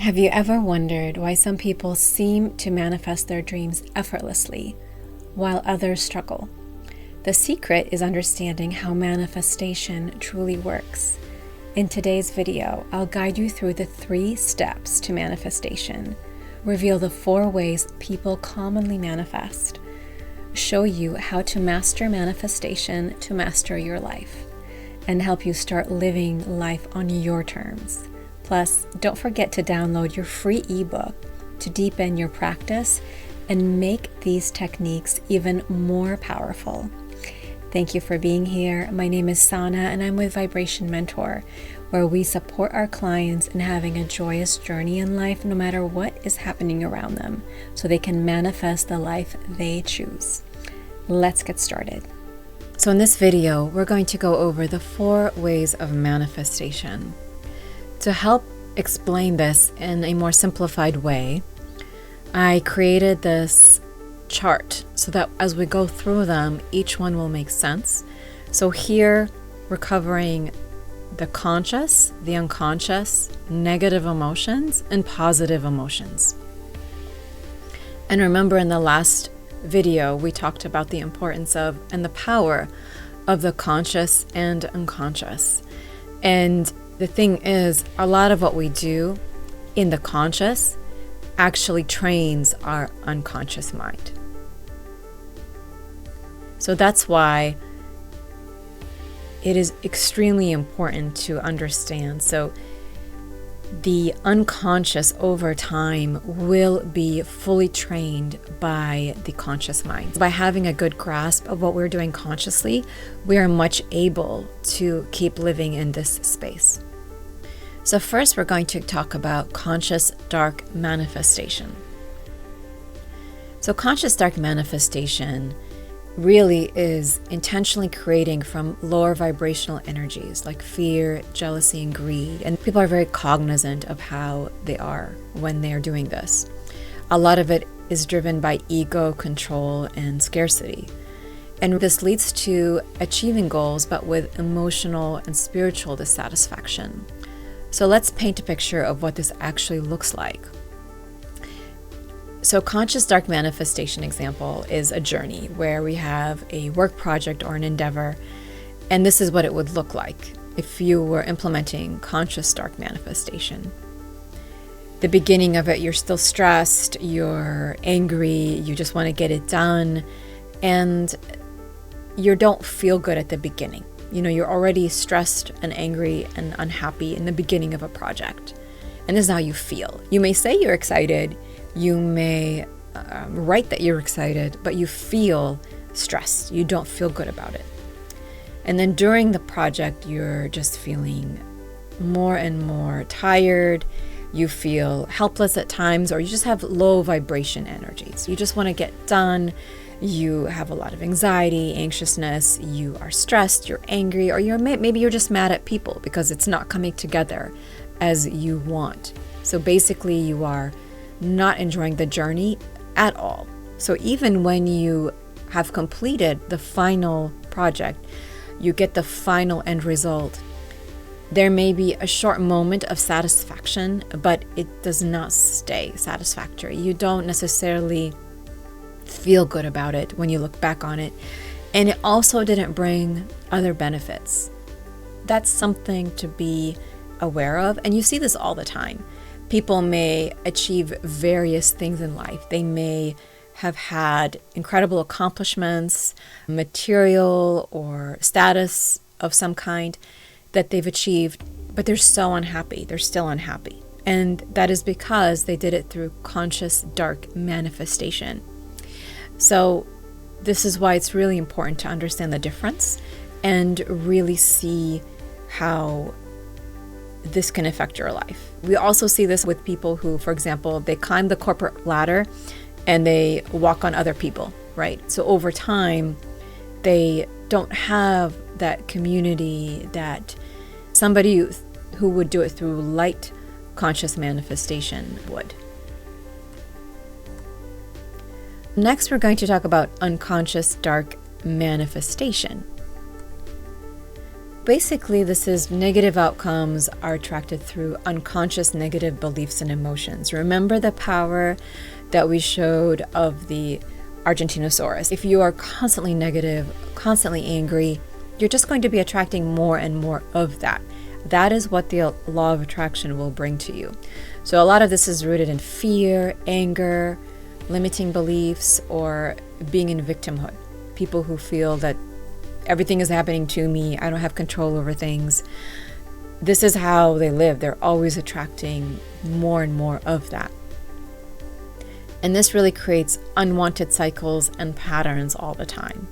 Have you ever wondered why some people seem to manifest their dreams effortlessly, while others struggle? The secret is understanding how manifestation truly works. In today's video, I'll guide you through the 3 steps to manifestation, reveal the 4 ways people commonly manifest, show you how to master manifestation to master your life, and help you start living life on your terms. Plus, don't forget to download your free ebook to deepen your practice and make these techniques even more powerful. Thank you for being here. My name is Sana and I'm with Vibration Mentor, where we support our clients in having a joyous journey in life no matter what is happening around them, so they can manifest the life they choose. Let's get started. So in this video, we're going to go over the 4 ways of manifestation. To help explain this in a more simplified way, I created this chart so that as we go through them, each one will make sense. So here we're covering the conscious, the unconscious, negative emotions, and positive emotions. And remember, in the last video, we talked about the importance of and the power of the conscious and unconscious. And the thing is, a lot of what we do in the conscious actually trains our unconscious mind. So that's why it is extremely important to understand. So the unconscious over time will be fully trained by the conscious mind. By having a good grasp of what we're doing consciously, we are much able to keep living in this space. So first, we're going to talk about conscious dark manifestation. So conscious dark manifestation really is intentionally creating from lower vibrational energies like fear, jealousy, and greed. And people are very cognizant of how they are when they are doing this. A lot of it is driven by ego, control, and scarcity. And this leads to achieving goals, but with emotional and spiritual dissatisfaction. So let's paint a picture of what this actually looks like. So conscious dark manifestation example is a journey where we have a work project or an endeavor, and this is what it would look like if you were implementing conscious dark manifestation. The beginning of it, you're still stressed, you're angry, you just want to get it done, and you don't feel good at the beginning. You know, you're already stressed and angry and unhappy in the beginning of a project. And this is how you feel. You may say you're excited, you may write that you're excited, but you feel stressed. You don't feel good about it. And then during the project, you're just feeling more and more tired. You feel helpless at times, or you just have low vibration energies. You just want to get done. You have a lot of anxiety, anxiousness, you are stressed, you're angry, or maybe you're just mad at people because it's not coming together as you want. So basically you are not enjoying the journey at all. So even when you have completed the final project, you get the final end result, there may be a short moment of satisfaction, but it does not stay satisfactory. You don't necessarily feel good about it when you look back on it, and it also didn't bring other benefits. That's something to be aware of, and you see this all the time. People may achieve various things in life. They may have had incredible accomplishments, material or status of some kind that they've achieved, but they're so unhappy. They're still unhappy, and that is because they did it through conscious dark manifestation. So this is why it's really important to understand the difference and really see how this can affect your life. We also see this with people who, for example, they climb the corporate ladder and they walk on other people, right? So over time, they don't have that community that somebody who would do it through light conscious manifestation would. Next, we're going to talk about unconscious dark manifestation. Basically, this is negative outcomes are attracted through unconscious negative beliefs and emotions. Remember the power that we showed of the Argentinosaurus. If you are constantly negative, constantly angry, you're just going to be attracting more and more of that. That is what the law of attraction will bring to you. So a lot of this is rooted in fear, anger, limiting beliefs, or being in victimhood. People who feel that everything is happening to me, I don't have control over things. This is how they live. They're always attracting more and more of that. And this really creates unwanted cycles and patterns all the time.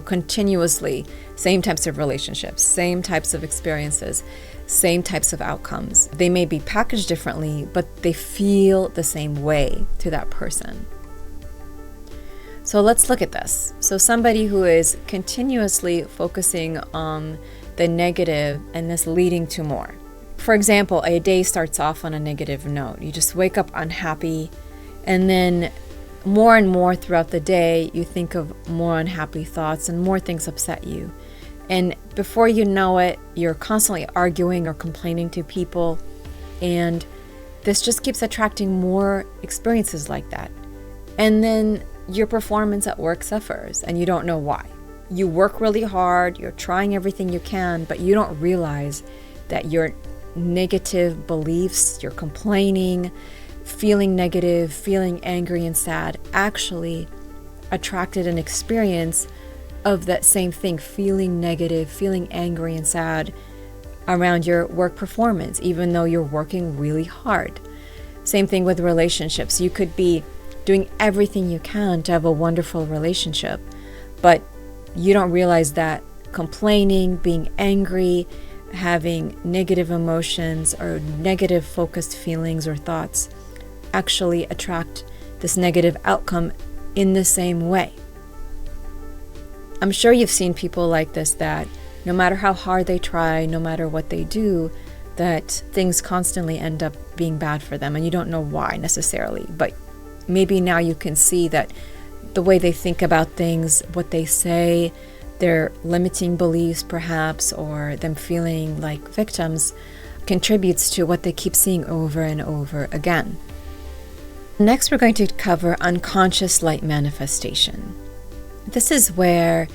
Continuously, same types of relationships, same types of experiences, same types of outcomes. They may be packaged differently, but they feel the same way to that person. So let's look at this. So somebody who is continuously focusing on the negative and this leading to more. For example, a day starts off on a negative note. You just wake up unhappy, and then more and more throughout the day, you think of more unhappy thoughts and more things upset you. And before you know it, you're constantly arguing or complaining to people. And this just keeps attracting more experiences like that. And then your performance at work suffers and you don't know why. You work really hard, you're trying everything you can, but you don't realize that your negative beliefs, your complaining, feeling negative, feeling angry and sad actually attracted an experience of that same thing, feeling negative, feeling angry and sad around your work performance, even though you're working really hard. Same thing with relationships. You could be doing everything you can to have a wonderful relationship, but you don't realize that complaining, being angry, having negative emotions or negative focused feelings or thoughts actually attract this negative outcome in the same way. I'm sure you've seen people like this, that no matter how hard they try, no matter what they do, that things constantly end up being bad for them, and you don't know why necessarily, but maybe now you can see that the way they think about things, what they say, their limiting beliefs perhaps, or them feeling like victims, contributes to what they keep seeing over and over again. Next, we're going to cover unconscious light manifestation. This is where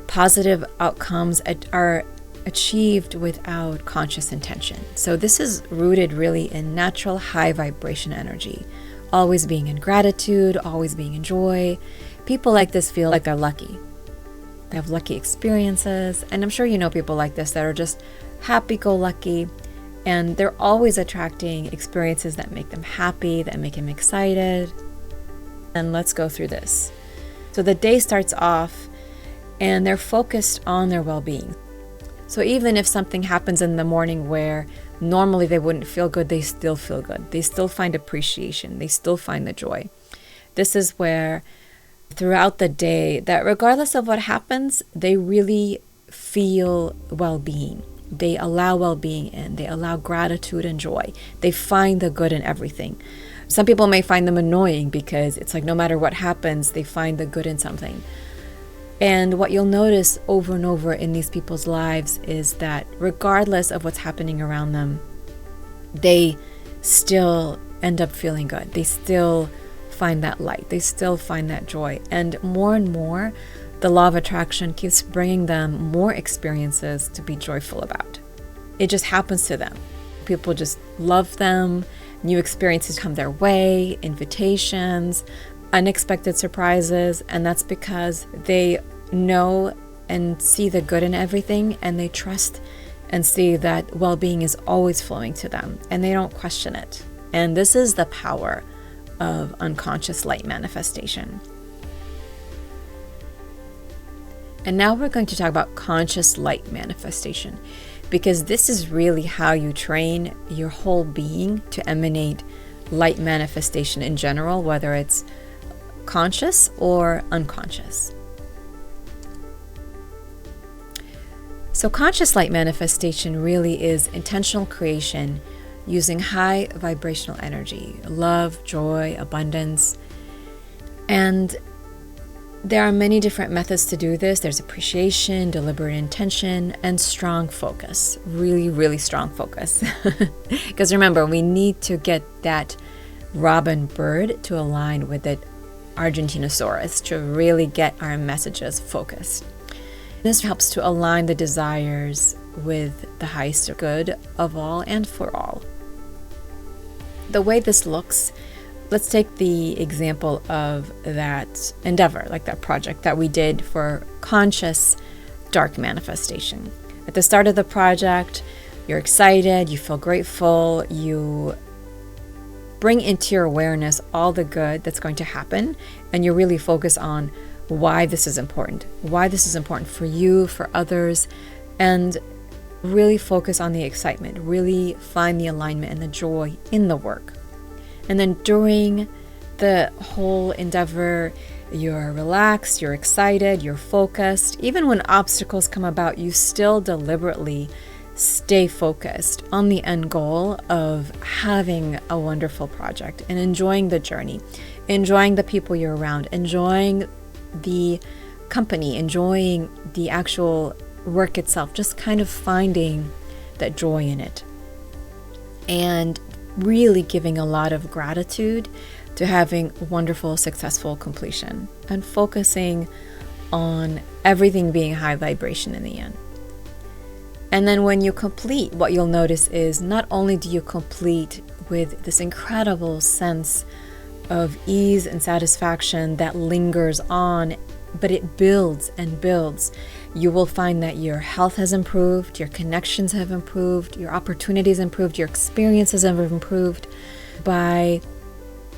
positive outcomes are achieved without conscious intention. So this is rooted really in natural high vibration energy, always being in gratitude, always being in joy. People like this feel like they're lucky. They have lucky experiences, and I'm sure you know people like this that are just happy-go-lucky, and they're always attracting experiences that make them happy, that make them excited. And let's go through this. So the day starts off, and they're focused on their well-being. So even if something happens in the morning where normally they wouldn't feel good, they still feel good. They still find appreciation. They still find the joy. This is where throughout the day, that regardless of what happens, they really feel well-being. They allow well-being in. They allow gratitude and joy. They find the good in everything. Some people may find them annoying because it's like no matter what happens, they find the good in something. And what you'll notice over and over in these people's lives is that regardless of what's happening around them, they still end up feeling good. They still find that light. They still find that joy. And more, the law of attraction keeps bringing them more experiences to be joyful about. It just happens to them. People just love them. New experiences come their way, invitations, unexpected surprises, and that's because they know and see the good in everything, and they trust and see that well-being is always flowing to them, and they don't question it. And this is the power of unconscious light manifestation. And now we're going to talk about conscious light manifestation, because this is really how you train your whole being to emanate light manifestation in general, whether it's conscious or unconscious. So conscious light manifestation really is intentional creation using high vibrational energy, love, joy, abundance. And There are many different methods to do this. There's appreciation, deliberate intention, and strong focus. Really, really strong focus. Because remember, we need to get that robin bird to align with the Argentinosaurus to really get our messages focused. This helps to align the desires with the highest good of all and for all. The way this looks, let's take the example of that endeavor, like that project that we did for conscious dark manifestation. At the start of the project, you're excited, you feel grateful, you bring into your awareness all the good that's going to happen, and you really focus on why this is important for you, for others, and really focus on the excitement, really find the alignment and the joy in the work. And then during the whole endeavor, you're relaxed, you're excited, you're focused. Even when obstacles come about, you still deliberately stay focused on the end goal of having a wonderful project and enjoying the journey, enjoying the people you're around, enjoying the company, enjoying the actual work itself, just kind of finding that joy in it. And really giving a lot of gratitude to having wonderful, successful completion and focusing on everything being high vibration in the end. And then when you complete, what you'll notice is not only do you complete with this incredible sense of ease and satisfaction that lingers on, but it builds and builds. You will find that your health has improved, your connections have improved, your opportunities improved, your experiences have improved by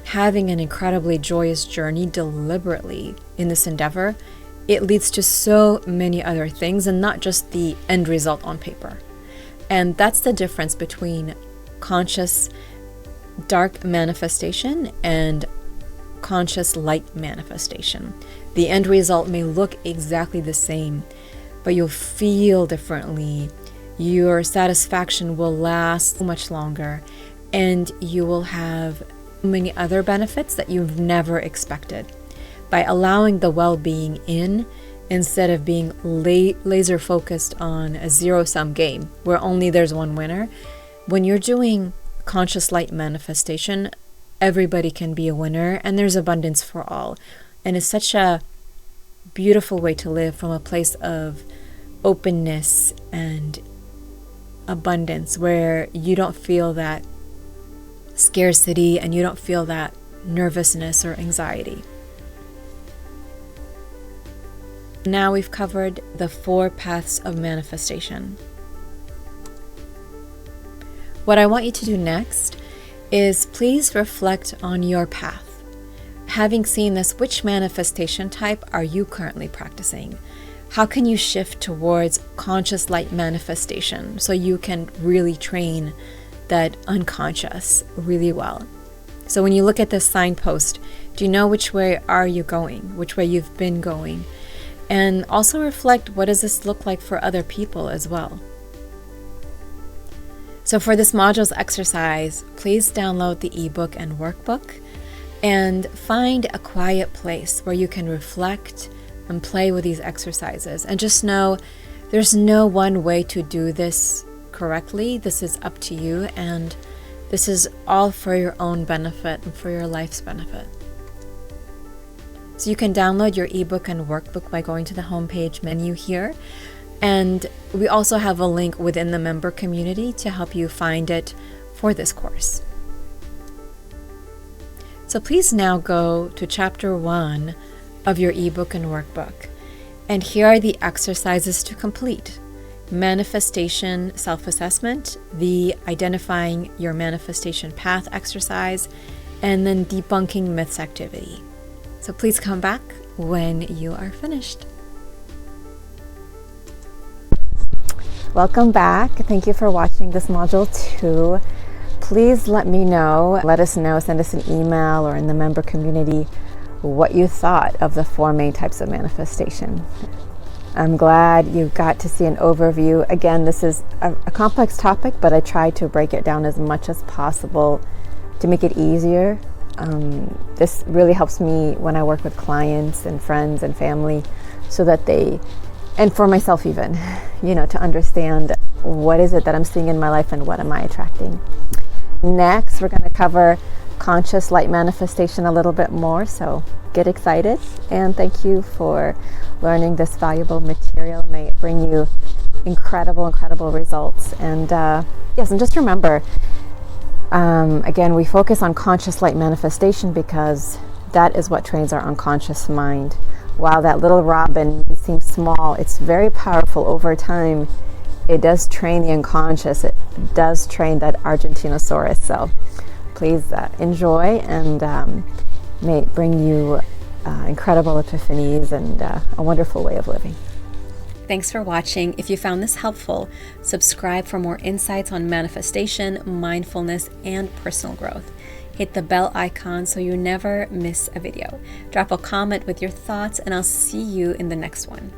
having an incredibly joyous journey deliberately in this endeavor. It leads to so many other things and not just the end result on paper. And that's the difference between conscious dark manifestation and conscious light manifestation. The end result may look exactly the same, but you'll feel differently. Your satisfaction will last so much longer, and you will have many other benefits that you've never expected. By allowing the well-being in, instead of being laser focused on a zero-sum game where only there's one winner, when you're doing conscious light manifestation, everybody can be a winner and there's abundance for all. And it's such a beautiful way to live from a place of openness and abundance where you don't feel that scarcity and you don't feel that nervousness or anxiety. Now we've covered the 4 paths of manifestation. What I want you to do next is please reflect on your path. Having seen this, which manifestation type are you currently practicing? How can you shift towards conscious light manifestation so you can really train that unconscious really well? So when you look at this signpost, do you know which way are you going, which way you've been going? And also reflect, what does this look like for other people as well? So for this module's exercise, please download the ebook and workbook and find a quiet place where you can reflect and play with these exercises. And just know there's no one way to do this correctly. This is up to you, and this is all for your own benefit and for your life's benefit. So you can download your ebook and workbook by going to the homepage menu here. And we also have a link within the member community to help you find it for this course. So please now go to chapter 1 of your ebook and workbook. And here are the exercises to complete. Manifestation self-assessment, the identifying your manifestation path exercise, and then debunking myths activity. So please come back when you are finished. Welcome back. Thank you for watching this module 2. Please let us know, send us an email or in the member community what you thought of the 4 main types of manifestation. I'm glad you got to see an overview. Again, this is a complex topic, but I tried to break it down as much as possible to make it easier This really helps me when I work with clients and friends and family, so that they, and for myself even, to understand what is it that I'm seeing in my life and what am I attracting. Next, we're going to cover conscious light manifestation a little bit more, so get excited, and thank you for learning this valuable material. May it bring you incredible results. And yes, and just remember, again, we focus on conscious light manifestation because that is what trains our unconscious mind. While that little robin may seem small, it's very powerful over time. It does train the unconscious. It does train that Argentinosaurus. So please enjoy, and may it bring you incredible epiphanies and a wonderful way of living. Thanks for watching. If you found this helpful, subscribe for more insights on manifestation, mindfulness, and personal growth. Hit the bell icon so you never miss a video. Drop a comment with your thoughts, and I'll see you in the next one.